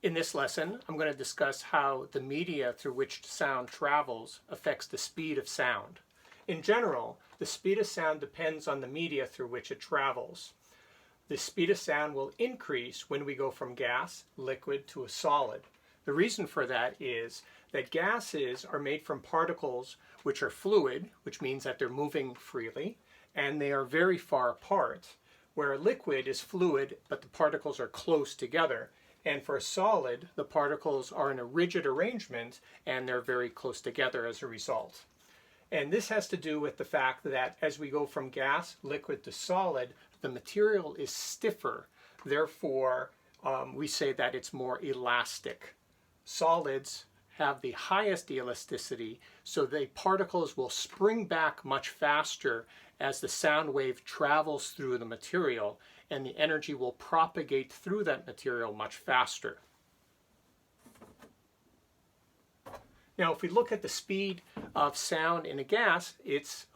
In this lesson, I'm going to discuss how the media through which sound travels affects the speed of sound. In general, the speed of sound depends on the media through which it travels. The speed of sound will increase when we go from gas, liquid, to a solid. The reason for that is that gases are made from particles which are fluid, which means that they're moving freely, and they are very far apart, where a liquid is fluid, but the particles are close together. And for a solid, the particles are in a rigid arrangement and they're very close together as a result. And this has to do with the fact that as we go from gas, liquid to solid, the material is stiffer. Therefore, we say that it's more elastic. Solids have the highest elasticity, so the particles will spring back much faster as the sound wave travels through the material, and the energy will propagate through that material much faster. Now, if we look at the speed of sound in a gas, it's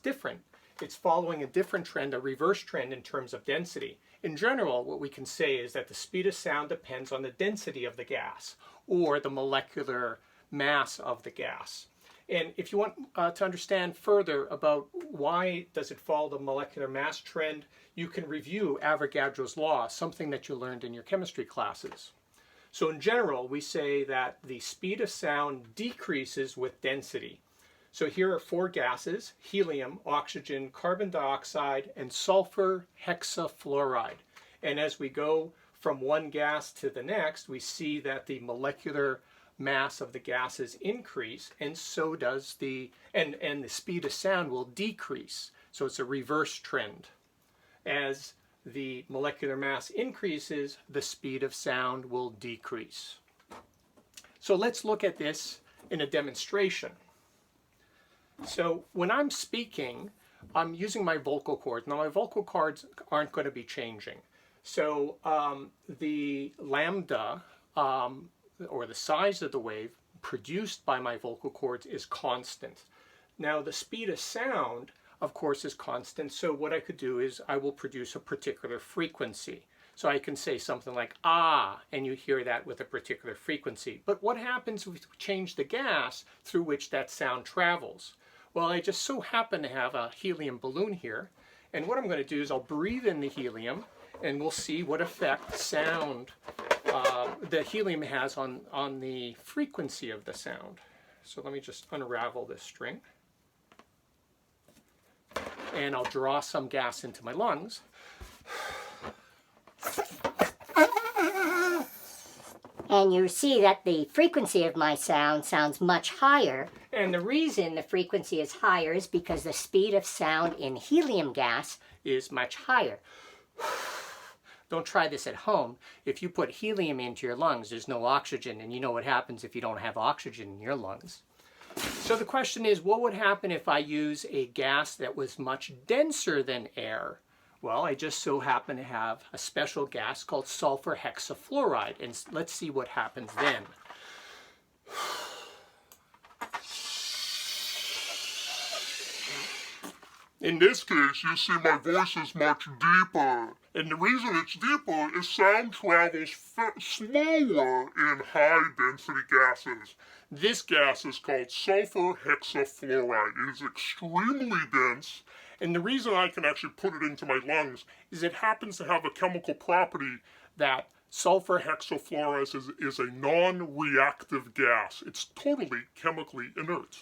different. It's following a different trend, a reverse trend in terms of density. In general, what we can say is that the speed of sound depends on the density of the gas or the molecular mass of the gas. And if you want to understand further about why does it follow the molecular mass trend, you can review Avogadro's law, something that you learned in your chemistry classes. So in general, we say that the speed of sound decreases with density. So here are four gases: helium, oxygen, carbon dioxide, and sulfur hexafluoride. And as we go from one gas to the next, we see that the molecular mass of the gases increase, and so does the speed of sound will decrease. So it's a reverse trend. As the molecular mass increases, the speed of sound will decrease. So let's look at this in a demonstration. So when I'm speaking, I'm using my vocal cords. Now my vocal cords aren't going to be changing. So the lambda, or the size of the wave produced by my vocal cords, is constant. Now the speed of sound, of course, is constant, so what I could do is I will produce a particular frequency. So I can say something like ah, and you hear that with a particular frequency. But what happens if we change the gas through which that sound travels? Well, I just so happen to have a helium balloon here, and what I'm going to do is I'll breathe in the helium, and we'll see what effect sound the helium has on the frequency of the sound. So let me just unravel this string. And I'll draw some gas into my lungs. And you see that the frequency of my sound sounds much higher. And the reason the frequency is higher is because the speed of sound in helium gas is much higher. Don't try this at home. If you put helium into your lungs, there's no oxygen, and you know what happens if you don't have oxygen in your lungs. So the question is, what would happen if I use a gas that was much denser than air? Well, I just so happen to have a special gas called sulfur hexafluoride, and let's see what happens then. In this case, you see my voice is much deeper. And the reason it's deeper is sound travels slower in high-density gases. This gas is called sulfur hexafluoride. It is extremely dense, and the reason I can actually put it into my lungs is it happens to have a chemical property that sulfur hexafluoride is a non-reactive gas. It's totally chemically inert.